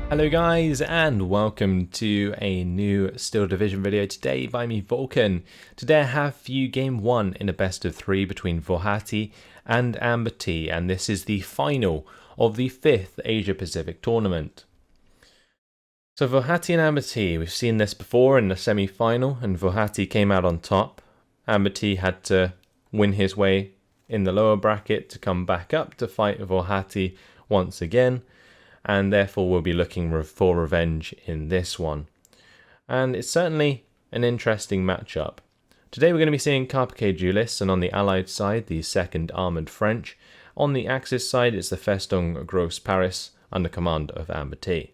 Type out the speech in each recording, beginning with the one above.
Hello guys, and welcome to a new Steel Division video today by me, Vulcan. Today I have for you game 1 in a best of 3 between włochaty and AmberT, and this is the final of the 5th Asia Pacific tournament. So włochaty and AmberT, we've seen this before in the semi-final, and włochaty came out on top. AmberT had to win his way in the lower bracket to come back up to fight włochaty once again, and therefore we'll be looking for revenge in this one. And it's certainly an interesting matchup. Today we're going to be seeing Carpiquet Duellists, and on the Allied side, the 2nd Armoured French. On the Axis side, it's the Festung Gross-Paris under command of AmberT.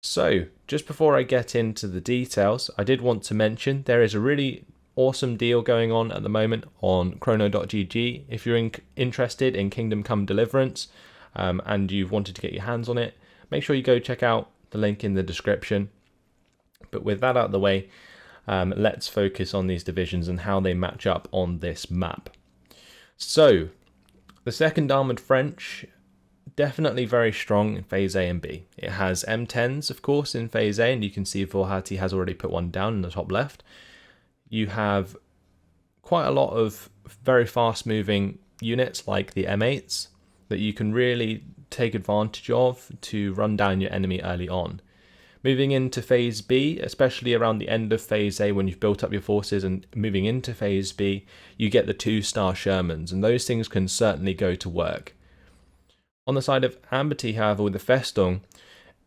So, just before I get into the details, I did want to mention there is a really awesome deal going on at the moment on chrono.gg. If you're interested in Kingdom Come Deliverance, and you've wanted to get your hands on it, make sure you go check out the link in the description. But with that out of the way, let's focus on these divisions and how they match up on this map. So, the 2nd Armoured French, definitely very strong in Phase A and B. It has M10s, of course, in Phase A, and you can see włochaty has already put one down in the top left. You have quite a lot of very fast-moving units like the M8s, that you can really take advantage of to run down your enemy early on. Moving into Phase B, especially around the end of Phase A when you've built up your forces, and moving into Phase B, you get the 2-star Shermans, and those things can certainly go to work. On the side of AmberT, however, with the Festung,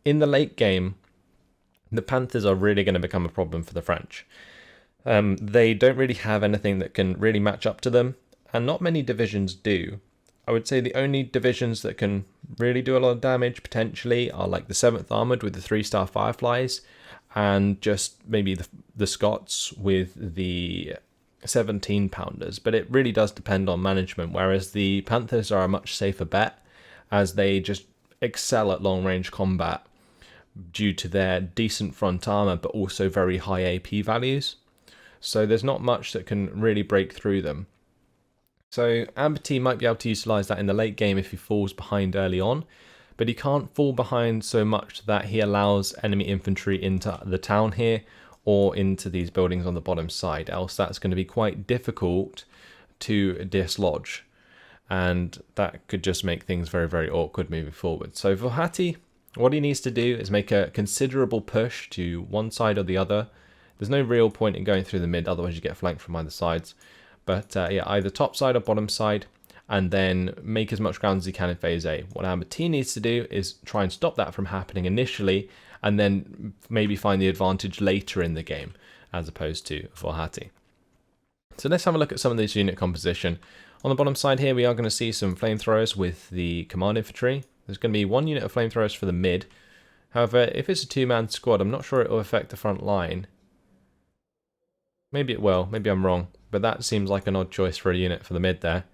in the late game, the Panthers are really going to become a problem for the French. They don't really have anything that can really match up to them, and not many divisions do. I would say the only divisions that can really do a lot of damage potentially are like the 7th Armoured with the 3-star Fireflies, and just maybe the Scots with the 17 pounders, but it really does depend on management, whereas the Panthers are a much safer bet as they just excel at long range combat due to their decent front armour but also very high AP values, so there's not much that can really break through them. So AmberT might be able to utilise that in the late game if he falls behind early on, but he can't fall behind so much that he allows enemy infantry into the town here or into these buildings on the bottom side, else that's going to be quite difficult to dislodge, and that could just make things very, very awkward moving forward. So włochaty, what he needs to do is make a considerable push to one side or the other. There's no real point in going through the mid, otherwise you get flanked from either sides. But yeah, either top side or bottom side, and then make as much ground as he can in Phase A. What AmberT needs to do is try and stop that from happening initially, and then maybe find the advantage later in the game, as opposed to włochaty. So let's have a look at some of this unit composition. On the bottom side here, we are going to see some flamethrowers with the command infantry. There's going to be 1 unit of flamethrowers for the mid. However, if it's a 2-man squad, I'm not sure it will affect the front line. Maybe it will, maybe I'm wrong, but that seems like an odd choice for a unit for the mid there.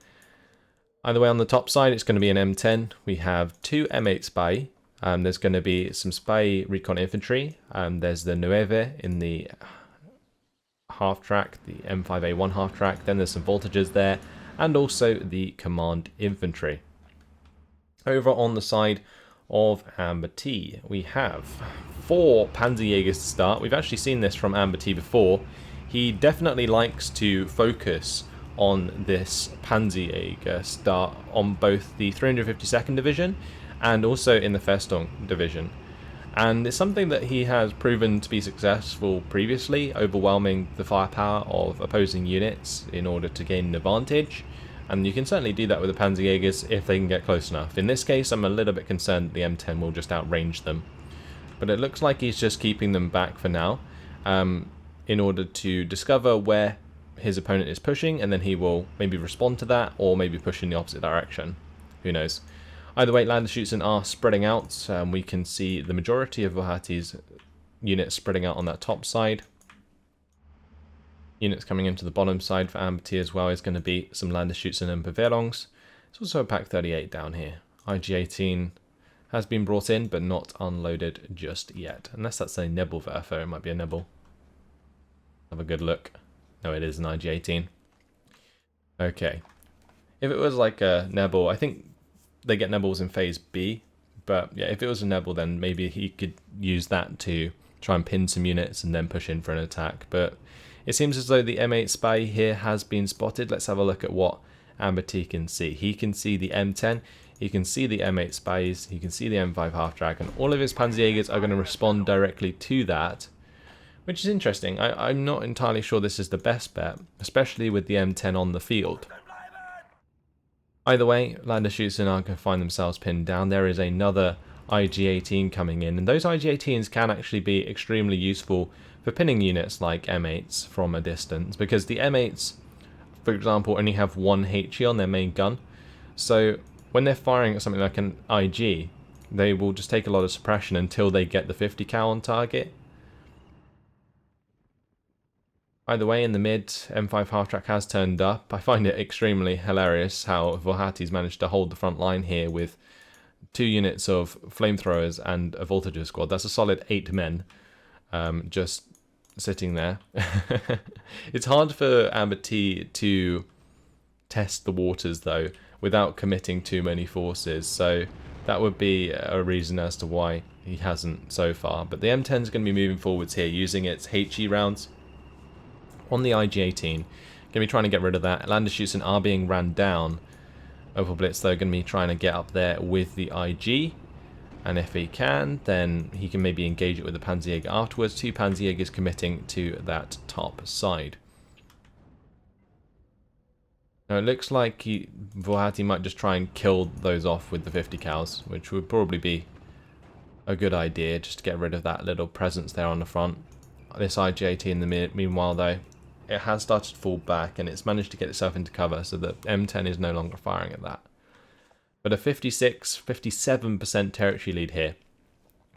Either way, on the top side, it's going to be an M10. We have 2 M8 Spy. There's going to be some Spy Recon Infantry. There's the Nueve in the half-track, the M5A1 half-track. Then there's some voltages there, and also the Command Infantry. Over on the side of AmberT, we have 4 Panzerjägers to start. We've actually seen this from AmberT before. He definitely likes to focus on this Panzerjäger start on both the 352nd Division and also in the Festung Division. And it's something that he has proven to be successful previously, overwhelming the firepower of opposing units in order to gain an advantage. And you can certainly do that with the Panzerjägers if they can get close enough. In this case, I'm a little bit concerned that the M10 will just outrange them. But it looks like he's just keeping them back for now, in order to discover where his opponent is pushing, and then he will maybe respond to that, or maybe push in the opposite direction. Who knows? Either way, Landerschutzen are spreading out. We can see the majority of włochaty's units spreading out on that top side. Units coming into the bottom side for AmberT as well is going to be some Landerschutzen and Bewährungs. There's also a Pak 38 down here. IG-18 has been brought in, but not unloaded just yet. Unless that's a Nebelwerfer, it might be a Nebel. Have a good look. No, it is an IG-18. Okay. If it was like a Nebel, I think they get Nebels in Phase B, But yeah, if it was a Nebel, then maybe he could use that to try and pin some units and then push in for an attack. But it seems as though the M8 spy here has been spotted. Let's have a look at what AmberT can see. He can see the M10, he can see the M8 spies, he can see the M5 half track, and all of his Panzerjägers are going to respond directly to that, which is interesting. I'm not entirely sure this is the best bet, especially with the M10 on the field. Either way, Landesschützen are going to find themselves pinned down. There is another IG-18 coming in, and those IG-18s can actually be extremely useful for pinning units like M8s from a distance, because the M8s, for example, only have one HE on their main gun, so when they're firing at something like an IG, they will just take a lot of suppression until they get the 50 cal on target. Either way, in the mid, M5 half-track has turned up. I find it extremely hilarious how włochaty's managed to hold the front line here with 2 units of flamethrowers and a voltager squad. That's a solid 8 men just sitting there. It's hard for AmberT to test the waters, though, without committing too many forces. So that would be a reason as to why he hasn't so far. But the M10 is going to be moving forwards here, using its HE rounds on the IG-18. Going to be trying to get rid of that. Landesschützen are being ran down. Overblitz, though, going to be trying to get up there with the IG. And if he can, then he can maybe engage it with the Panzerjäger afterwards. 2 Panzerjägers committing to that top side. Now it looks like włochaty might just try and kill those off with the 50 cals, which would probably be a good idea, just to get rid of that little presence there on the front. This IG-18 in the meanwhile, though, it has started to fall back, and it's managed to get itself into cover, so that M10 is no longer firing at that. But a 57% territory lead here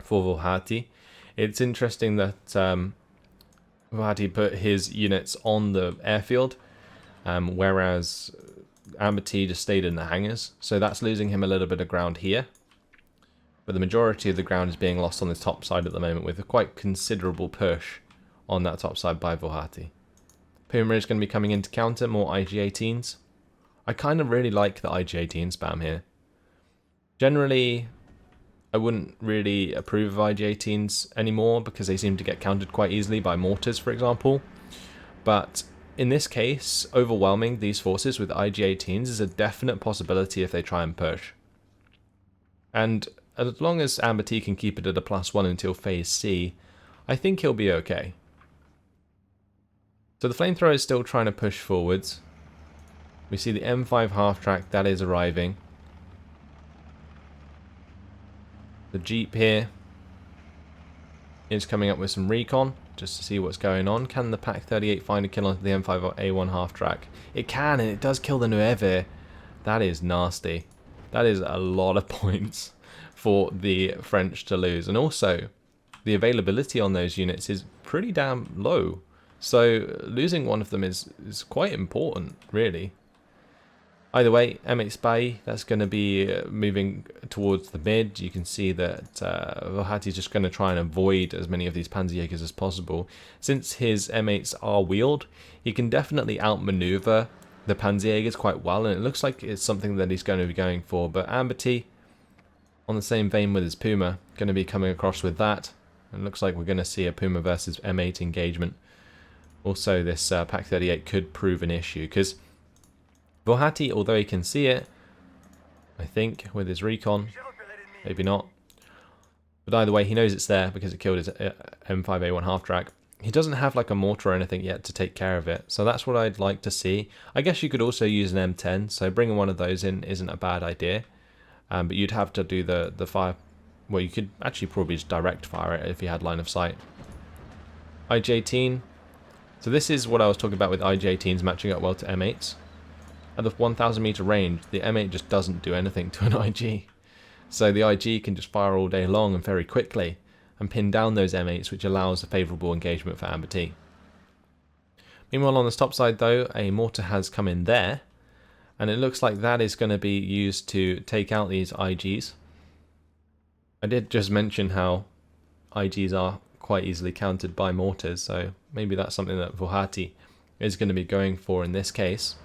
for włochaty. It's interesting that włochaty put his units on the airfield, whereas AmberT just stayed in the hangars, so that's losing him a little bit of ground here. But the majority of the ground is being lost on the top side at the moment, with a quite considerable push on that top side by włochaty. Puma is going to be coming in to counter more IG-18s. I kind of really like the IG-18 spam here. Generally, I wouldn't really approve of IG-18s anymore because they seem to get countered quite easily by mortars, for example. But in this case, overwhelming these forces with IG-18s is a definite possibility if they try and push. And as long as AmberT can keep it at a +1 until phase C, I think he'll be okay. So the flamethrower is still trying to push forwards. We see the M5 half-track that is arriving. The Jeep here is coming up with some recon just to see what's going on. Can the Pak 38 find a kill onto the M5A1 half-track? It can, and it does kill the Nueve. That is nasty. That is a lot of points for the French to lose. And also, the availability on those units is pretty damn low. So losing one of them is quite important, really. Either way, M8 Spy, that's going to be moving towards the mid. You can see that włochaty is just going to try and avoid as many of these Panzerjägers as possible. Since his M8s are wheeled, he can definitely outmaneuver the Panzerjägers quite well, and it looks like it's something that he's going to be going for. But AmberT, on the same vein with his Puma, going to be coming across with that. It looks like we're going to see a Puma versus M8 engagement. Also, this Pak 38 could prove an issue, because włochaty, although he can see it, I think, with his recon, maybe not. But either way, he knows it's there because it killed his M5A1 half-track. He doesn't have like a mortar or anything yet to take care of it, so that's what I'd like to see. I guess you could also use an M10, so bringing one of those in isn't a bad idea. But you'd have to do the fire. Well, you could actually probably just direct fire it if you had line of sight. IG-18. So this is what I was talking about with IG-18s matching up well to M8s. At the 1000 meter range, the M8 just doesn't do anything to an IG. So the IG can just fire all day long and very quickly and pin down those M8s, which allows a favourable engagement for AmberT. Meanwhile, on the top side though, a mortar has come in there, and it looks like that is going to be used to take out these IGs. I did just mention how IGs are quite easily countered by mortars, so maybe that's something that włochaty is going to be going for in this case.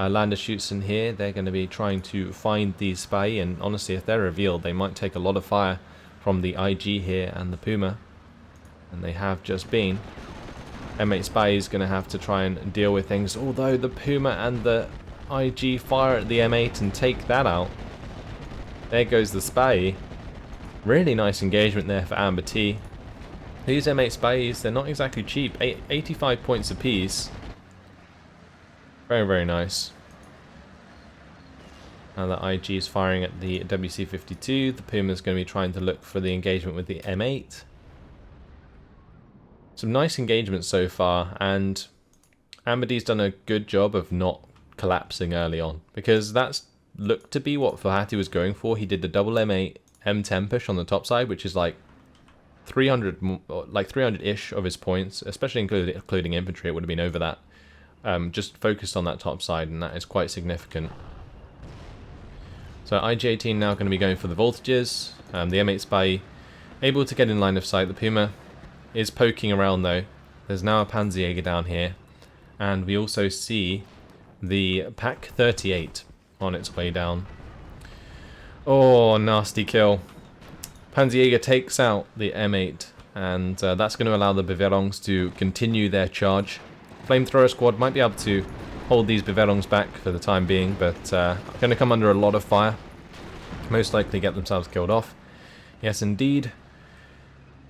Landeschützen here, they're going to be trying to find the spy, and honestly, if they're revealed, they might take a lot of fire from the IG here and the Puma, and they have just been. M8 Spy is going to have to try and deal with things, although the Puma and the IG fire at the M8 and take that out. There goes the Spy. Really nice engagement there for AmberT. These M8 Spies, they're not exactly cheap, 85 points apiece. Very, very nice. Now the IG is firing at the WC-52. The Puma is going to be trying to look for the engagement with the M8. Some nice engagement so far, and AmberT's done a good job of not collapsing early on, because that's looked to be what Vulcanhd was going for. He did the double M8 M10 push on the top side, which is like 300-ish of his points, especially including infantry. It would have been over that. Just focused on that top side, and that is quite significant. So IG-18 now going to be going for the voltages. The M8 Spy able to get in line of sight. The Puma is poking around though. There's now a Panzerjäger down here, and we also see the Pak 38 on its way down. Oh, nasty kill. Panzerjäger takes out the M8, and that's going to allow the Beverungs to continue their charge. Flamethrower squad might be able to hold these Beverungs back for the time being, but going to come under a lot of fire. Most likely get themselves killed off. Yes, indeed.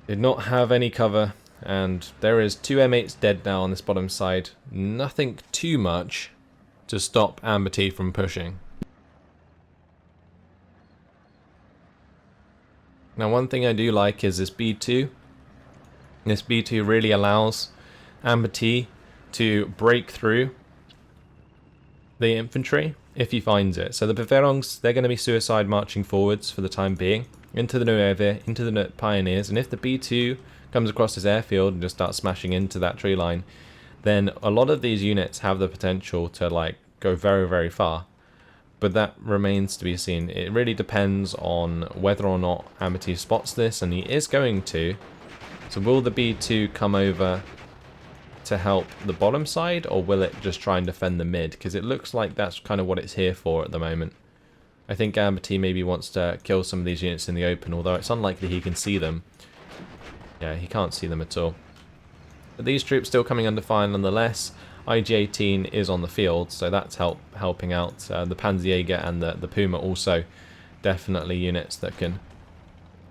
Did not have any cover, and there is 2 M8s dead now on this bottom side. Nothing too much to stop AmberT from pushing. Now, one thing I do like is this B2. This B2 really allows AmberT to break through the infantry if he finds it. So the Beverungs, they're going to be suicide marching forwards for the time being into the Nueve, into the Pioneers, and if the B2 comes across this airfield and just starts smashing into that tree line, then a lot of these units have the potential to like go very, very far. But that remains to be seen. It really depends on whether or not AmberT spots this, and he is going to. So will the B2 come over to help the bottom side, or will it just try and defend the mid? Because it looks like that's kind of what it's here for at the moment. I think AmberT maybe wants to kill some of these units in the open, although it's unlikely he can see them. Yeah, he can't see them at all. But these troops still coming under fire nonetheless. IG-18 is on the field, so that's helping out. The Panzerjäger and the Puma also definitely units that can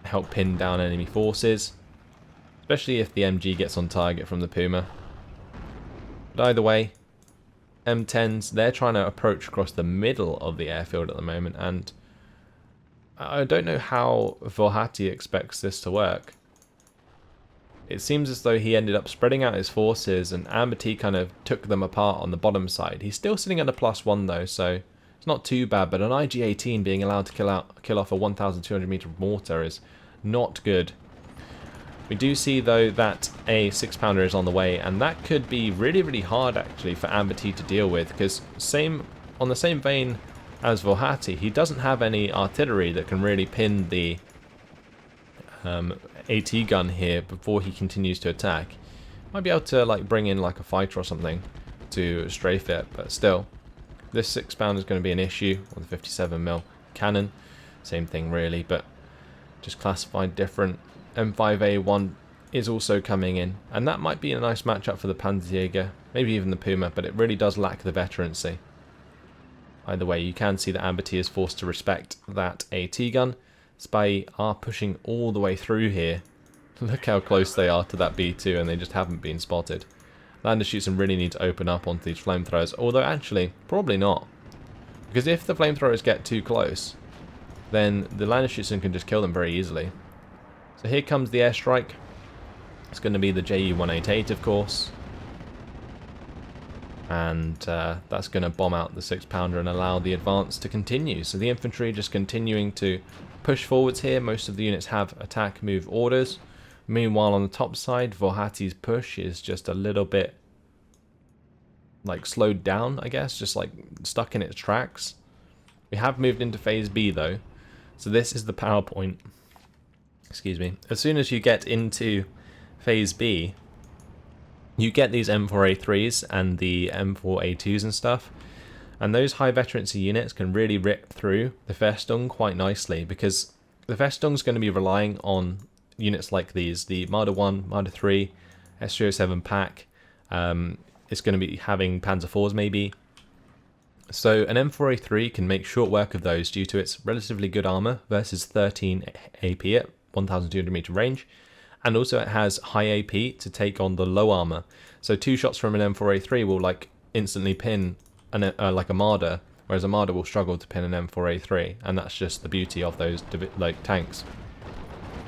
help pin down enemy forces, especially if the MG gets on target from the Puma. But either way, M10s, they're trying to approach across the middle of the airfield at the moment, and I don't know how Vulcanhd expects this to work. It seems as though he ended up spreading out his forces, and AmberT kind of took them apart on the bottom side. He's still sitting at a +1 though, so it's not too bad, but an IG-18 being allowed to kill off a 1,200 meter mortar is not good. We do see though that a 6-pounder is on the way, and that could be really, really hard actually for AmberT to deal with, because on the same vein as Vulcanhd, he doesn't have any artillery that can really pin the AT gun here before he continues to attack. Might be able to like bring in like a fighter or something to strafe it, but still, this 6-pounder is going to be an issue with a 57mm cannon. Same thing really, but just classified different. M5A1 is also coming in, and that might be a nice matchup for the Panzerjäger, maybe even the Puma, but it really does lack the veterancy. Either way, you can see that AmberT is forced to respect that AT gun. Spy are pushing all the way through here. Look how close they are to that B2, and they just haven't been spotted. Landeschützen really need to open up onto these flamethrowers, although actually, probably not. Because if the flamethrowers get too close, then the Landeschützen can just kill them very easily. So here comes the airstrike. It's going to be the JU-188, of course. And that's going to bomb out the 6-pounder and allow the advance to continue. So the infantry just continuing to push forwards here. Most of the units have attack move orders. Meanwhile, on the top side, Vulcanhd's push is just a little bit like slowed down, I guess, just like stuck in its tracks. We have moved into phase B though, so this is the power point. Excuse me. As soon as you get into phase B, you get these M4A3s and the M4A2s and stuff, And those high veterancy units can really rip through the Festung quite nicely, because the Festung's going to be relying on units like these, the Marder 1, Marder 3, S307 pack. It's going to be having Panzer IVs maybe. So an M4A3 can make short work of those due to its relatively good armor versus 13 AP at 1200 meter range. And also it has high AP to take on the low armor. So 2 shots from an M4A3 will like instantly pin like a Marder, whereas a Marder will struggle to pin an M4A3, and that's just the beauty of those like tanks.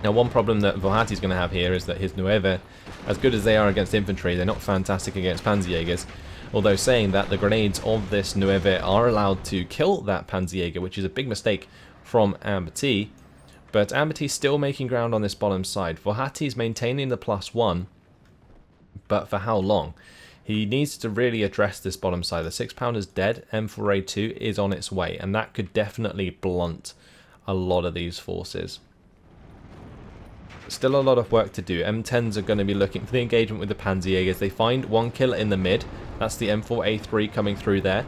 Now, one problem that włochaty's going to have here is that his Nueve, as good as they are against infantry, they're not fantastic against Panzerjägers. Although saying that, the grenades of this Nueve are allowed to kill that Panzerjäger, which is a big mistake from AmberT. But AmberT's still making ground on this bottom side. włochaty's maintaining the +1, but for how long? He needs to really address this bottom side. The 6-pounder's dead, M4A2 is on its way, and that could definitely blunt a lot of these forces. Still a lot of work to do. M10s are going to be looking for the engagement with the Panzerjägers. They find one kill in the mid. That's the M4A3 coming through there.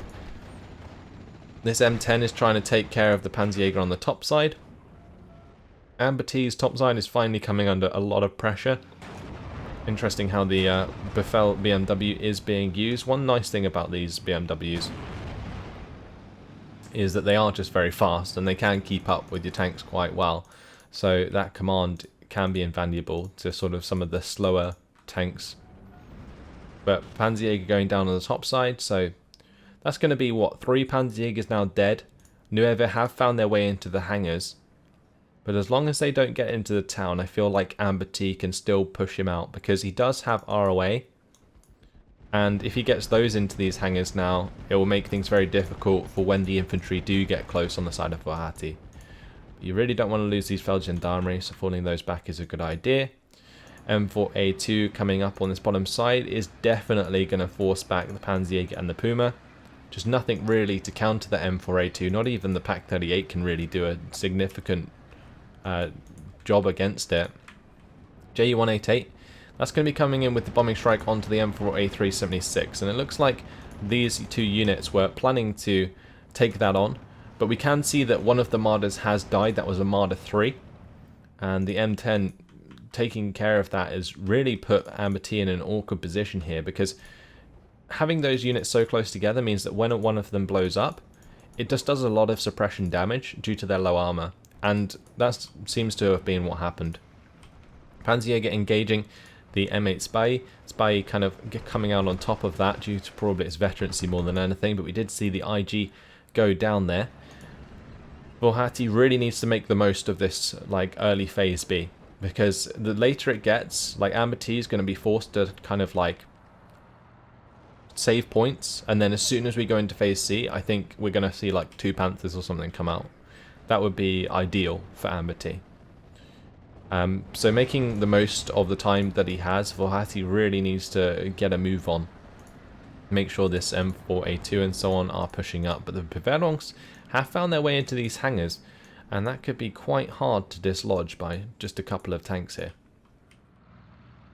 This M10 is trying to take care of the Panzerjäger on the top side. AmberT's top side is finally coming under a lot of pressure. Interesting how the Befehl BMW is being used. One nice thing about these BMWs is that they are just very fast and they can keep up with your tanks quite well. So that command can be invaluable to sort of some of the slower tanks. But Panzerjäger going down on the top side, so that's going to be what, 3 Panzerjägers now dead. Nueve have found their way into the hangars. But as long as they don't get into the town, I feel like AmberT can still push him out, because he does have ROA. And if he gets those into these hangars now, it will make things very difficult for when the infantry do get close on the side of włochaty. You really don't want to lose these Feldgendarmerie, so falling those back is a good idea. M4A2 coming up on this bottom side is definitely going to force back the Panzerjäger and the Puma. Just nothing really to counter the M4A2. Not even the Pak 38 can really do a significant job against it. Ju-188, that's going to be coming in with the bombing strike onto the M4A376, and it looks like these 2 units were planning to take that on, but we can see that one of the Marders has died. That was a Marder 3, and the M10 taking care of that has really put AmberT in an awkward position here, because having those units so close together means that when one of them blows up, it just does a lot of suppression damage due to their low armor. And that seems to have been what happened. Panzerjäger engaging the M8 Spy. Spy kind of coming out on top of that due to probably its veterancy more than anything. But we did see the IG go down there. włochaty really needs to make the most of this like early phase B. Because the later it gets, like AmberT is going to be forced to kind of like save points. And then as soon as we go into phase C, I think we're going to see like 2 Panthers or something come out. That would be ideal for AmberT. So making the most of the time that he has, włochaty really needs to get a move on. Make sure this M4A2 and so on are pushing up. But the Befehlungs have found their way into these hangars, and that could be quite hard to dislodge by just a couple of tanks here.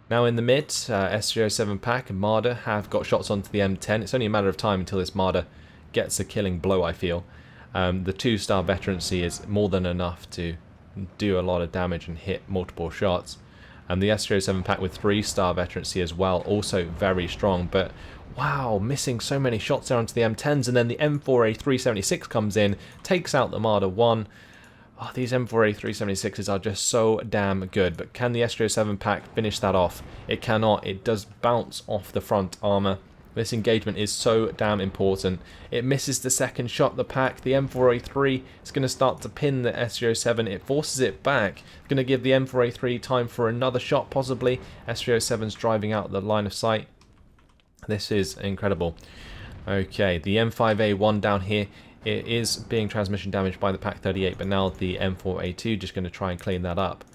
Now in the mid, S307 pack and Marder have got shots onto the M10. It's only a matter of time until this Marder gets a killing blow, I feel. The 2-star veterancy is more than enough to do a lot of damage and hit multiple shots. And the S307 pack with 3-star veterancy as well, also very strong. But wow, missing so many shots there onto the M10s, and then the M4A376 comes in, takes out the Marder 1. Oh, these M4A376s are just so damn good. But can the S307 pack finish that off? It cannot. It does bounce off the front armor. This engagement is so damn important. It misses the second shot. The pack, the M4A3, is going to start to pin the S307. It forces it back. It's going to give the M4A3 time for another shot, possibly. S307's driving out the line of sight. This is incredible. Okay, the M5A1 down here, it is being transmission damaged by the Pak 38, but now the M4A2 just going to try and clean that up.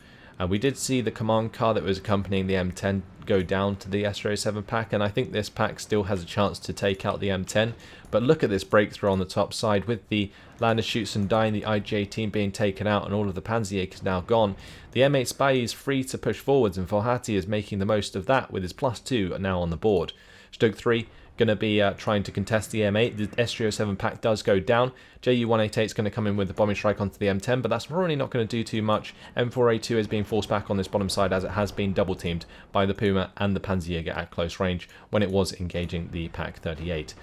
We did see the command car that was accompanying the M10 go down to the S307 pack, and I think this pack still has a chance to take out the M10. But look at this breakthrough on the top side with the Lander shoots and dying, the IG-18 being taken out, and all of the Panzerjägers now gone. The M8 Spy is free to push forwards, and włochaty is making the most of that with his +2 now on the board. Stoke 3 going to be trying to contest the M8. The S307 pack does go down. Ju-188 is going to come in with the bombing strike onto the M10, but that's probably not going to do too much. M4A2 is being forced back on this bottom side as it has been double teamed by the Puma and the Panzerjäger at close range when it was engaging the Pak 38.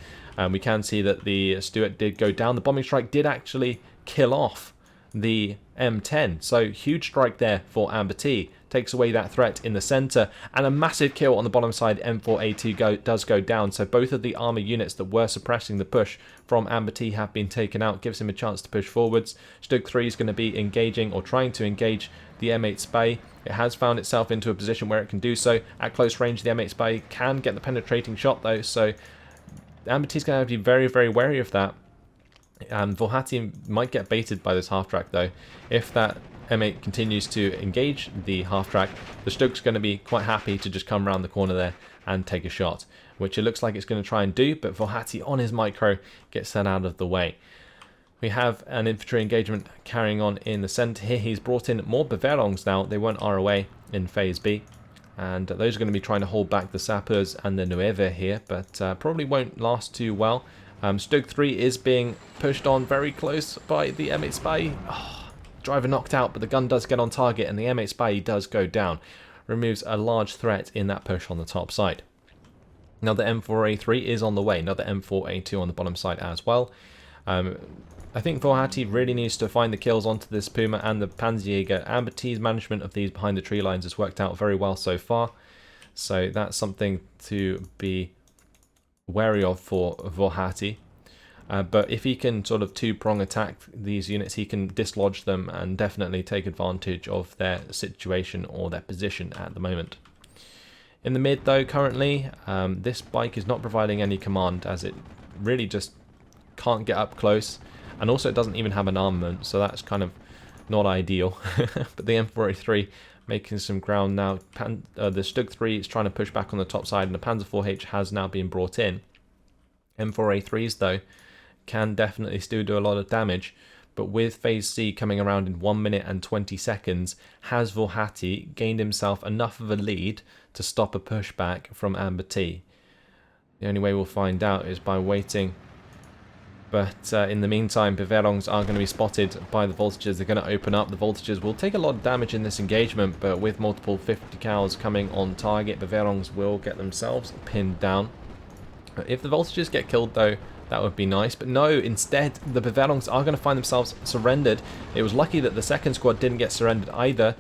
We can see that the Stuart did go down. The bombing strike did actually kill off the M10, so huge strike there for AmberT. Takes away that threat in the center, and a massive kill on the bottom side. M4A2 does go down, so both of the armor units that were suppressing the push from AmberT have been taken out. Gives him a chance to push forwards. Stug 3 is going to be engaging or trying to engage the M8 Spey. It has found itself into a position where it can do so. At close range, the M8 Spey can get the penetrating shot though, so AmberT is going to have to be very, very wary of that. Włochaty might get baited by this half-track though. If that M8 continues to engage the half-track, the Stug's going to be quite happy to just come around the corner there and take a shot, which it looks like it's going to try and do, but Włochaty on his micro gets that out of the way. We have an infantry engagement carrying on in the centre here. He's brought in more Bavarians now. They weren't ROA in Phase B, and those are going to be trying to hold back the Sappers and the Nueve here, but probably won't last too well. Stug 3 is being pushed on very close by the M8 Spey. Oh, driver knocked out, but the gun does get on target, and the M8 Spey does go down. Removes a large threat in that push on the top side. Now the M4A3 is on the way. Another M4A2 on the bottom side as well. I think Włochaty really needs to find the kills onto this Puma and the Panzerjäger. AmberT's management of these behind the tree lines has worked out very well so far, so that's something to be wary of for Włochaty. But if he can sort of two-prong attack these units, he can dislodge them and definitely take advantage of their situation or their position at the moment. In the mid though, currently, this bike is not providing any command, as it really just can't get up close, and also it doesn't even have an armament, so that's kind of not ideal. But the M4A3 making some ground now. The Stug 3 is trying to push back on the top side, and the Panzer 4H has now been brought in. M4A3s though can definitely still do a lot of damage, but with Phase C coming around in 1 minute and 20 seconds, has Włochaty gained himself enough of a lead to stop a pushback from AmberT? The only way we'll find out is by waiting. But in the meantime, Bavarians are going to be spotted by the voltages. They're going to open up. The voltages will take a lot of damage in this engagement, but with multiple 50 cals coming on target, Bavarians will get themselves pinned down. If the voltages get killed though, that would be nice, but no, instead the Bavarians are going to find themselves surrendered. It was lucky that the second squad didn't get surrendered either.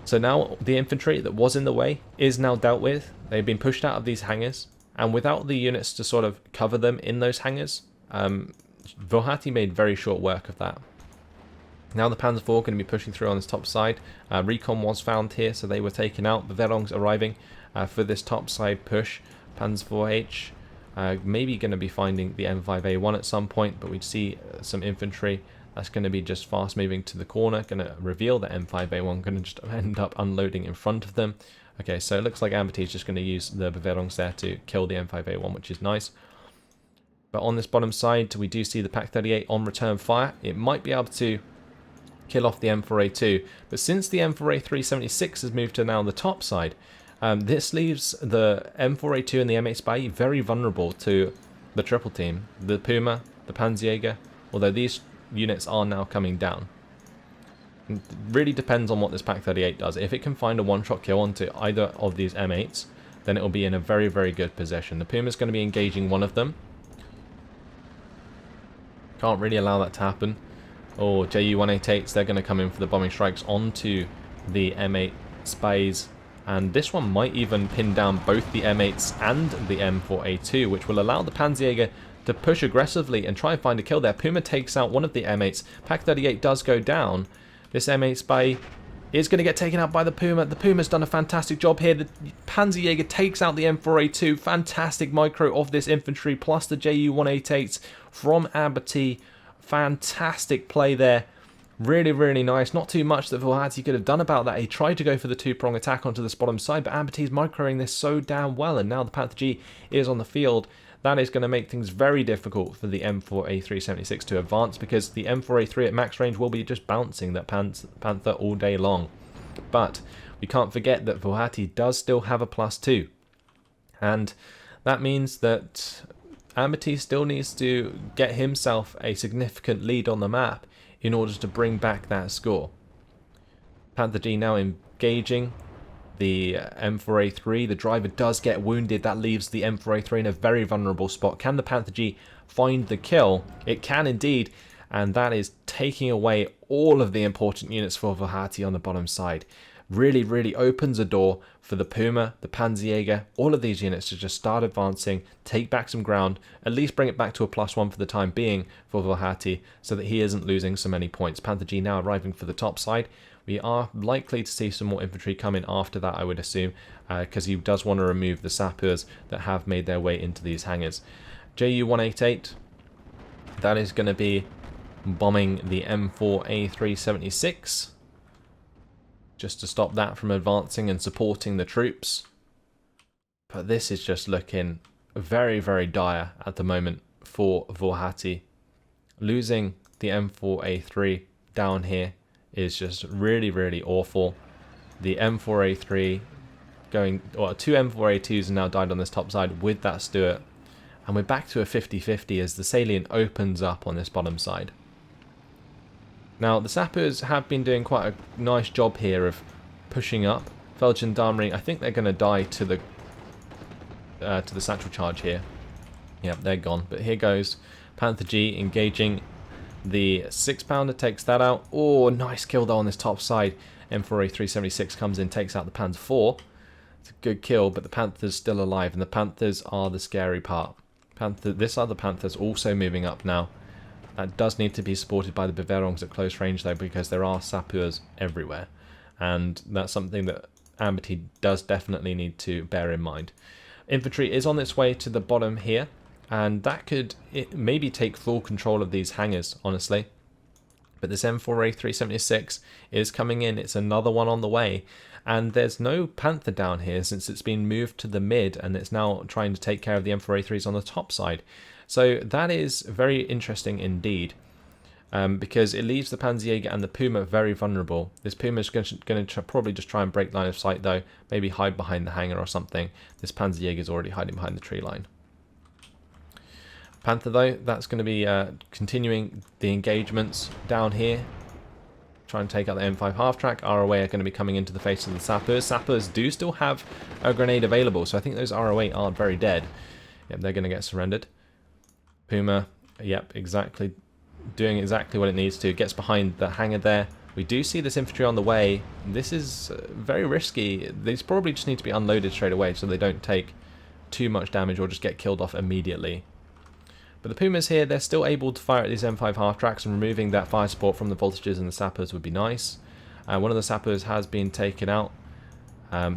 So now the infantry that was in the way is now dealt with. They've been pushed out of these hangars, and without the units to sort of cover them in those hangars, Włochaty made very short work of that. Now the Panzer IV going to be pushing through on this top side. Recon was found here, so they were taken out. Bavarians arriving for this top side push. Panzer 4H maybe going to be finding the M5A1 at some point, but we see some infantry that's going to be just fast moving to the corner, going to reveal the M5A1, going to just end up unloading in front of them. Okay, so it looks like AmberT is just going to use the Bavarians there to kill the M5A1, which is nice. But on this bottom side, we do see the Pak 38 on return fire. It might be able to kill off the M4A2, but since the M4A376 has moved to now the top side, this leaves the M4A2 and the M8 Spey very vulnerable to the triple team, the Puma, the Panzerjäger, although these units are now coming down. It really depends on what this Pak 38 does. If it can find a one-shot kill onto either of these M8s, then it will be in a very, very good position. The Puma's going to be engaging one of them. Can't really allow that to happen. Or Ju-188s, they're going to come in for the bombing strikes onto the M8 Speys. And this one might even pin down both the M8s and the M4A2, which will allow the Panzerjäger to push aggressively and try and find a kill there. Puma takes out one of the M8s. Pak 38 does go down. This M8 Spey is going to get taken out by the Puma. The Puma's done a fantastic job here. The Panzerjäger takes out the M4A2. Fantastic micro of this infantry, plus the Ju-188s from AmberT. Fantastic play there. Really, really nice. Not too much that Włochaty could have done about that. He tried to go for the two-prong attack onto this bottom side, but AmberT's microing this so damn well, and now the Panther G is on the field. That is going to make things very difficult for the M4A376 to advance, because the M4A3 at max range will be just bouncing that Panther all day long. But we can't forget that Włochaty does still have a +2. And That means that AmberT still needs to get himself a significant lead on the map in order to bring back that score. Panther G now engaging the M4A3. The driver does get wounded. That leaves the M4A3 in a very vulnerable spot. Can the Panther G find the kill? It can indeed, and that is taking away all of the important units for Włochaty on the bottom side. Really, really opens a door for the Puma, the Panzerjäger, all of these units to just start advancing, take back some ground, at least bring it back to a +1 for the time being for Włochaty, so that he isn't losing so many points. Panther G now arriving for the top side. We are likely to see some more infantry come in after that, I would assume, because he does want to remove the sappers that have made their way into these hangars. Ju-188, that is going to be bombing the M4A376. Just to stop that from advancing and supporting the troops. But this is just looking very, very dire at the moment for Włochaty. Losing the M4A3 down here is just really, really awful. The M4A3 going, well, 2 M4A2s have now died on this top side with that Stuart. And we're back to a 50-50 as the salient opens up on this bottom side. Now, the sappers have been doing quite a nice job here of pushing up. Feldgendarmerie, I think they're going to die to the satchel charge here. Yep, they're gone. But here goes Panther G engaging the 6-pounder, takes that out. Oh, nice kill though on this top side. M4A376 comes in, takes out the Panzer IV. It's a good kill, but the Panther's still alive, and the Panthers are the scary part. This other Panther's also moving up now. That does need to be supported by the Beverungs at close range though, because there are sappers everywhere. And that's something that AmberT does definitely need to bear in mind. Infantry is on its way to the bottom here, and that could maybe take full control of these hangars, honestly. But this M4A376 is coming in. It's another one on the way. And there's no Panther down here since it's been moved to the mid, and it's now trying to take care of the M4A3s on the top side. So that is very interesting indeed, because it leaves the Panzerjäger and the Puma very vulnerable. This Puma is going to probably just try and break line of sight though, maybe hide behind the hangar or something. This Panzerjäger is already hiding behind the tree line. Panther though, that's going to be continuing the engagements down here. Try and take out the M5 half-track. ROA are going to be coming into the face of the sappers. Sappers do still have a grenade available, so I think those ROA aren't very dead. Yep, they're going to get surrendered. Puma, yep, exactly, doing exactly what it needs to. Gets behind the hangar there. We do see this infantry on the way. This is very risky. These probably just need to be unloaded straight away so they don't take too much damage or just get killed off immediately. But the Pumas here, they're still able to fire at these M5 half-tracks, and removing that fire support from the voltages and the sappers would be nice. One of the sappers has been taken out.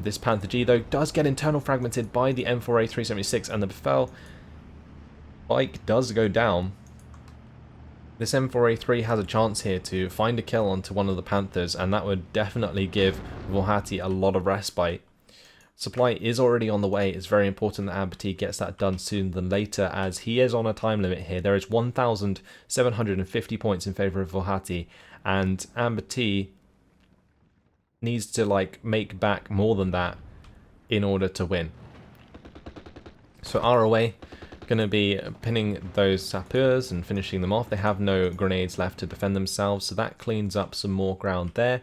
This Panther G, though, does get internal fragmented by the M4A376, and the Befehl bike does go down. This M4A3 has a chance here to find a kill onto one of the Panthers, and that would definitely give Włochaty a lot of respite. Supply is already on the way. It's very important that AmberT gets that done sooner than later, as he is on a time limit here. There is 1,750 points in favour of Włochaty, and AmberT needs to make back more than that in order to win. So ROA going to be pinning those sappers and finishing them off. They have no grenades left to defend themselves, so that cleans up some more ground there.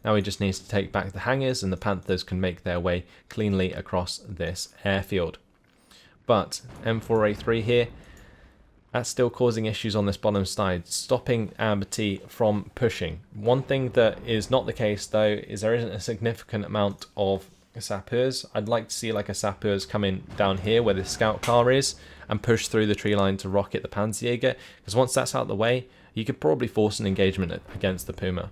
Now he just needs to take back the hangars, and the Panthers can make their way cleanly across this airfield. But M4A3 here, that's still causing issues on this bottom side, stopping AmberT from pushing. One thing that is not the case though is there isn't a significant amount of sappers. I'd like to see like a sappers come in down here where the scout car is and push through the tree line to rocket the Panzerjäger, because once that's out of the way, you could probably force an engagement against the Puma.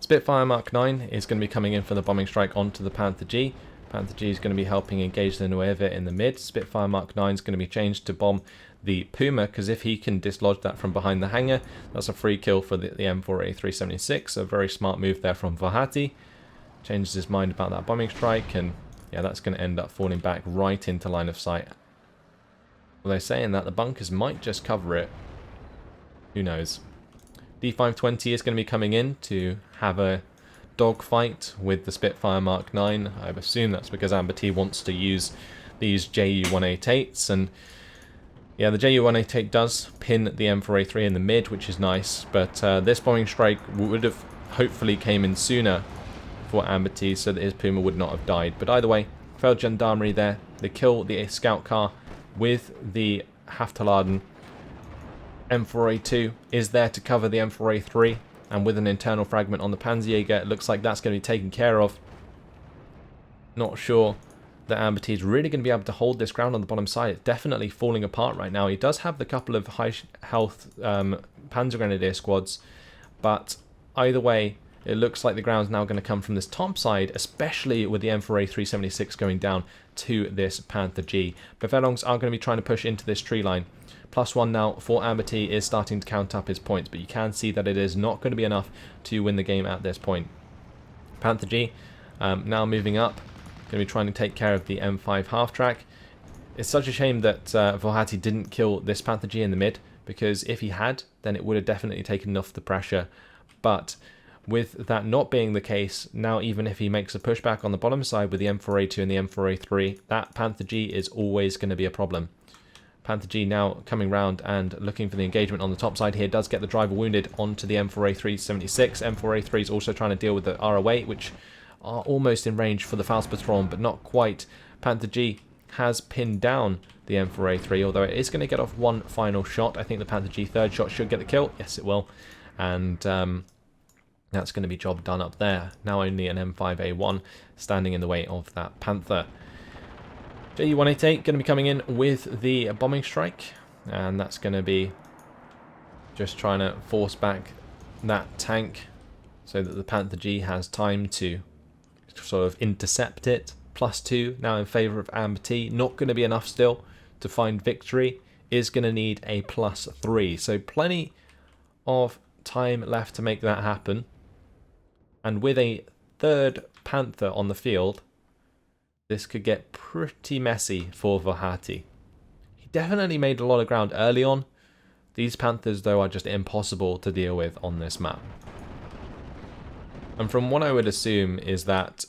Spitfire Mark 9 is going to be coming in for the bombing strike onto the Panther G. Panther G is going to be helping engage the Nueva in the mid. Spitfire Mark 9 is going to be changed to bomb the Puma, because if he can dislodge that from behind the hangar, that's a free kill for the M4A376. A very smart move there from Włochaty. Changes his mind about that bombing strike, and yeah, that's going to end up falling back right into line of sight. Well, they're saying that the bunkers might just cover it. Who knows? D520 is going to be coming in to have a dogfight with the Spitfire Mark 9. I assume that's because AmberT wants to use the these Ju-188s, and yeah, the Ju-188 does pin the M4A3 in the mid, which is nice, but this bombing strike would have hopefully came in sooner for AmberT, so that his Puma would not have died. But either way, failed gendarmerie there. They kill the scout car with the Hafteladen. M4A2 is there to cover the M4A3, and with an internal fragment on the Panzerjäger, it looks like that's going to be taken care of. Not sure that AmberT is really going to be able to hold this ground on the bottom side. It's definitely falling apart right now. He does have the couple of high health Panzer Grenadier squads, but either way, it looks like the ground's now going to come from this top side, especially with the M4A376 going down to this Panther G. Befehlungs are going to be trying to push into this tree line. +1 now for AmberT is starting to count up his points, but you can see that it is not going to be enough to win the game at this point. Panther G now moving up, going to be trying to take care of the M5 half-track. It's such a shame that włochaty didn't kill this Panther G in the mid, because if he had, then it would have definitely taken off the pressure. But with that not being the case, now even if he makes a pushback on the bottom side with the M4A2 and the M4A3, that Panther G is always going to be a problem. Panther G now coming round and looking for the engagement on the top side here, does get the driver wounded onto the M4A376. M4A3 is also trying to deal with the RO8, which are almost in range for the Faustpatron, but not quite. Panther G has pinned down the M4A3, although it is going to get off one final shot. I think the Panther G third shot should get the kill. Yes, it will. And that's going to be job done up there. Now only an M5A1 standing in the way of that Panther. Ju-188 going to be coming in with the bombing strike, and that's going to be just trying to force back that tank so that the Panther G has time to sort of intercept it. +2 now in favour of AmberT. Not going to be enough still to find victory. Is going to need a +3. So plenty of time left to make that happen. And with a third Panther on the field, this could get pretty messy for włochaty. He definitely made a lot of ground early on. These Panthers, though, are just impossible to deal with on this map. And from what I would assume is that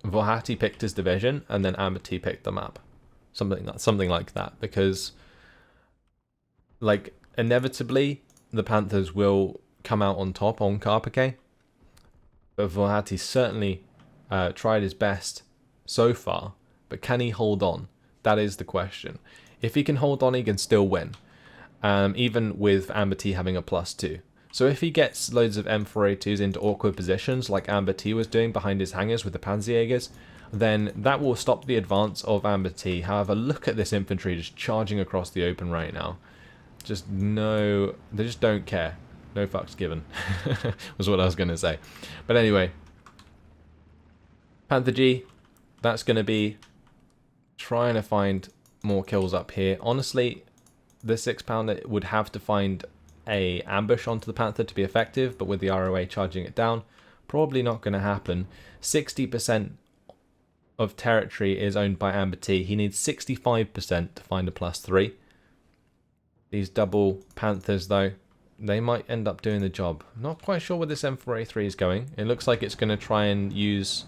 włochaty picked his division and then AmberT picked the map. Something like that. Because, like, inevitably, the Panthers will come out on top on Carpiquet. But włochaty certainly tried his best so far, but can he hold on? That is the question. If he can hold on, he can still win, even with AmberT having a +2. So if he gets loads of M4A2s into awkward positions, like AmberT was doing behind his hangars with the Panzerjägers, then that will stop the advance of AmberT. However, look at this infantry just charging across the open right now. They just don't care. No fucks given, was what I was going to say. But anyway, Panther G, that's going to be trying to find more kills up here. Honestly, the 6-pounder would have to find a ambush onto the Panther to be effective, but with the ROA charging it down, probably not going to happen. 60% of territory is owned by AmberT. He needs 65% to find a +3. These double Panthers, though, they might end up doing the job. Not quite sure where this M4A3 is going. It looks like it's going to try and use,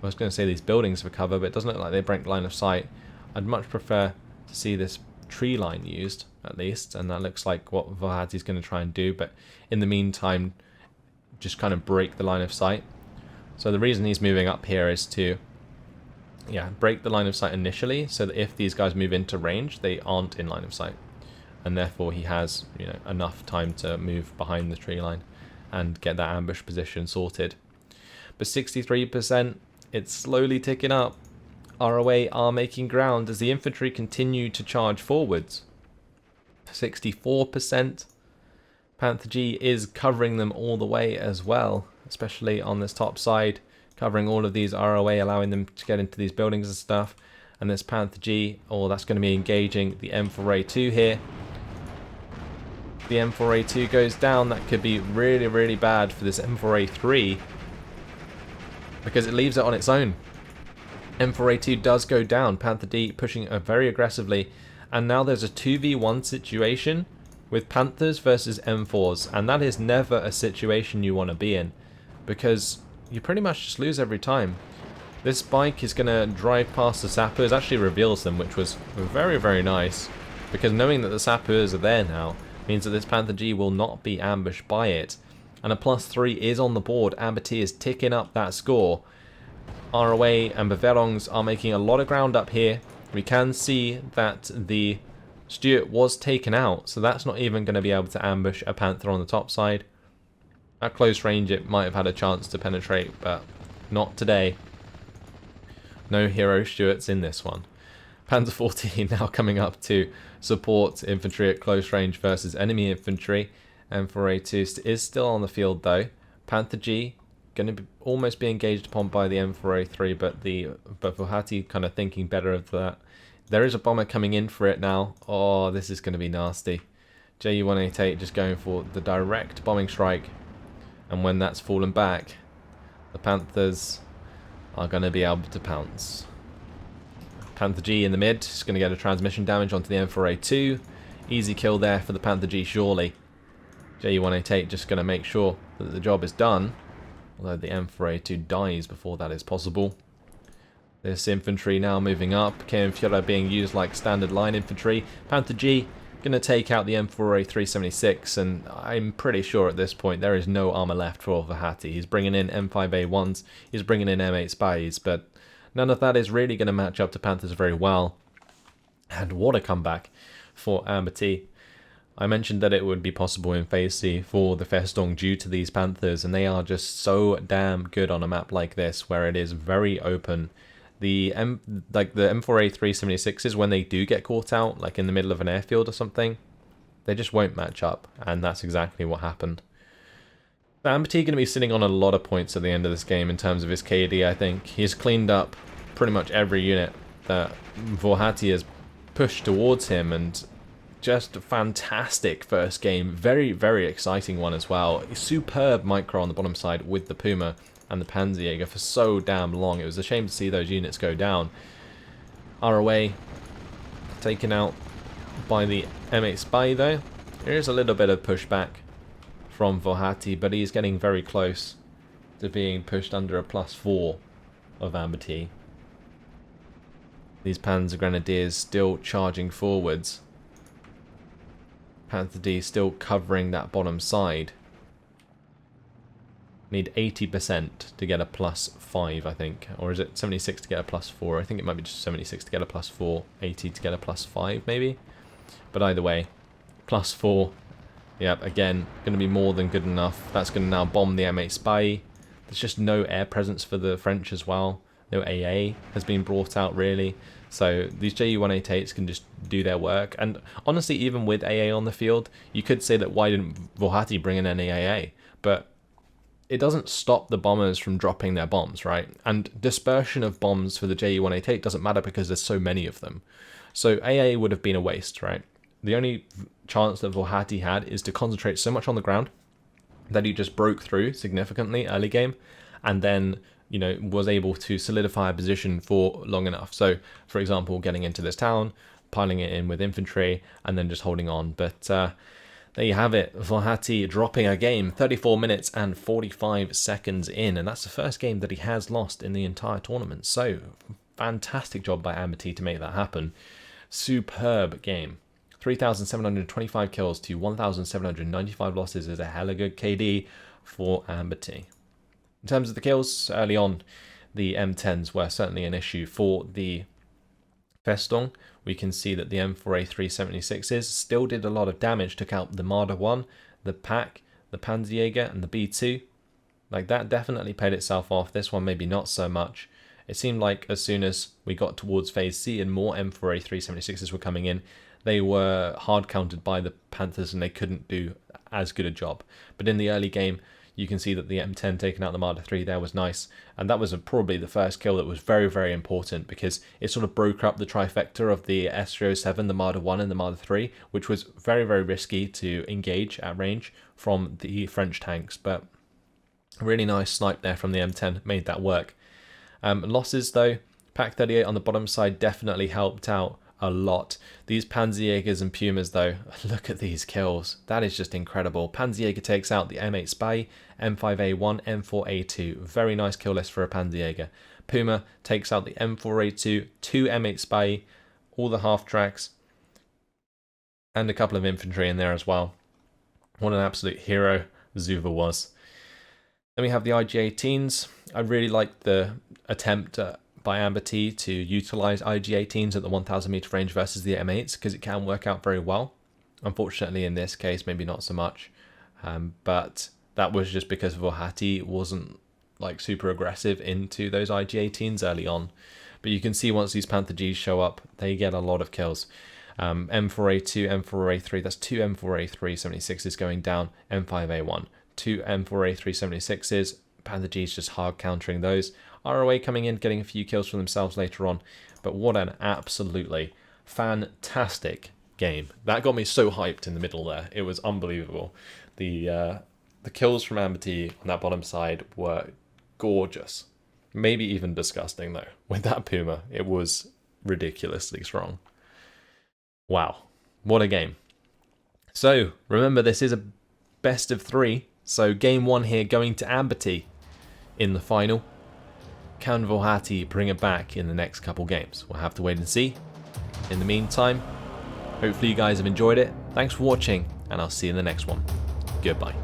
I was going to say these buildings for cover, but it doesn't look like they break line of sight. I'd much prefer to see this tree line used, at least, and that looks like what włochaty is going to try and do, but in the meantime, just kind of break the line of sight. So the reason he's moving up here is to, break the line of sight initially, so that if these guys move into range, they aren't in line of sight. And therefore he has, enough time to move behind the tree line and get that ambush position sorted. But 63%, it's slowly ticking up. ROA are making ground as the infantry continue to charge forwards. 64%. Panther G is covering them all the way as well, especially on this top side, covering all of these ROA, allowing them to get into these buildings and stuff. And this Panther G, that's going to be engaging the M4A2 here. The M4A2 goes down. That could be really, really bad for this M4A3 because it leaves it on its own. M4A2 does go down. Panther D pushing very aggressively, and now there's a 2v1 situation with Panthers versus M4s, and that is never a situation you want to be in because you pretty much just lose every time. This bike is going to drive past the sappers, actually reveals them, which was very, very nice. Because knowing that the sappers are there now means that this Panther G will not be ambushed by it. And a +3 is on the board. AmberT is ticking up that score. ROA and Beverongs are making a lot of ground up here. We can see that the Stuart was taken out, so that's not even going to be able to ambush a Panther on the top side. At close range it might have had a chance to penetrate, but not today. No hero Stuarts in this one. Panzer 14 now coming up to support infantry at close range versus enemy infantry. M4A2 is still on the field though. Panther G going to almost be engaged upon by the M4A3, but Włochaty kind of thinking better of that. There is a bomber coming in for it now. Oh, this is going to be nasty. Ju-188 just going for the direct bombing strike, and when that's fallen back, the Panthers are going to be able to pounce. Panther G in the mid is going to get a transmission damage onto the M4A2. Easy kill there for the Panther G surely. Ju-188 just going to make sure that the job is done, although the M4A2 dies before that is possible. This infantry now moving up. KM Führer being used like standard line infantry. Panther G going to take out the M4A376, and I'm pretty sure at this point there is no armor left for Włochaty. He's bringing in M5A1s, he's bringing in M8 Spies, but none of that is really going to match up to Panthers very well. And what a comeback for AmberT. I mentioned that it would be possible in Phase C for the Festung due to these Panthers, and they are just so damn good on a map like this where it is very open. The M4A376s, when they do get caught out, like in the middle of an airfield or something, they just won't match up, and that's exactly what happened. AmberT going to be sitting on a lot of points at the end of this game in terms of his KD, I think. He's cleaned up pretty much every unit that Włochaty has pushed towards him, and just a fantastic first game. Very, very exciting one as well. A superb micro on the bottom side with the Puma and the Panzerjäger for so damn long. It was a shame to see those units go down. ROA taken out by the M8 Spy though. There is a little bit of pushback from Włochaty, but he's getting very close to being pushed under a +4 of AmberT. These Panzer Grenadiers still charging forwards. Panther D still covering that bottom side. Need 80% to get a +5, I think. Or is it 76 to get a +4? I think it might be just 76 to get a +4, 80 to get a +5 maybe. But either way, +4. Yep, again, going to be more than good enough. That's going to now bomb the M8 Spy. There's just no air presence for the French as well. No AA has been brought out really. So these Ju-188s can just do their work. And honestly, even with AA on the field, you could say that why didn't Włochaty bring in any AA? But it doesn't stop the bombers from dropping their bombs, right? And dispersion of bombs for the Ju-188 doesn't matter because there's so many of them. So AA would have been a waste, right? The only chance that Włochaty had is to concentrate so much on the ground that he just broke through significantly early game, and then, you know, was able to solidify a position for long enough. So, for example, getting into this town, piling it in with infantry, and then just holding on. But there you have it, Włochaty dropping a game 34 minutes and 45 seconds in, and that's the first game that he has lost in the entire tournament. So, fantastic job by AmberT to make that happen. Superb game. 3,725 kills to 1,795 losses is a hella good KD for AmberT. In terms of the kills, early on, the M10s were certainly an issue for the Festung. We can see that the M4A376s still did a lot of damage, took out the Marder 1, the Pack, the Panzerjäger, and the B2. Like, that definitely paid itself off. This one maybe not so much. It seemed like as soon as we got towards Phase C and more M4A376s were coming in, they were hard countered by the Panthers and they couldn't do as good a job. But in the early game, you can see that the M10 taking out the Marder 3 there was nice. And that was probably the first kill that was very, very important, because it sort of broke up the trifecta of the S307, the Marder 1 and the Marder 3, which was very, very risky to engage at range from the French tanks. But a really nice snipe there from the M10 made that work. Losses though, Pack 38 on the bottom side definitely helped out a lot. These Panzerjägers and Pumas though, look at these kills. That is just incredible. Panzerjäger takes out the M8 Spy, M5A1, M4A2. Very nice kill list for a Panzerjäger. Puma takes out the M4A2, 2 M8 Spy, all the half tracks, and a couple of infantry in there as well. What an absolute hero Zuva was. Then we have the IG-18s. I really like the attempt by AmberT to utilize IG-18s at the 1000 meter range versus the M8s, because it can work out very well. Unfortunately, in this case, maybe not so much. But that was just because Włochaty wasn't like super aggressive into those IG-18s early on. But you can see once these Panther Gs show up, they get a lot of kills. M4A2, M4A3, that's 2 M4A376s going down, M5A1, 2 M4A376s, Panther Gs just hard countering those. ROA coming in, getting a few kills for themselves later on, but what an absolutely fantastic game. That got me so hyped in the middle there. It was unbelievable. The kills from AmberT on that bottom side were gorgeous. Maybe even disgusting though. With that Puma, it was ridiculously strong. Wow, what a game. So, remember this is a best of 3, so game 1 here going to AmberT in the final. Can Włochaty bring it back in the next couple games? We'll have to wait and see. In the meantime, hopefully you guys have enjoyed it. Thanks for watching, and I'll see you in the next one. Goodbye.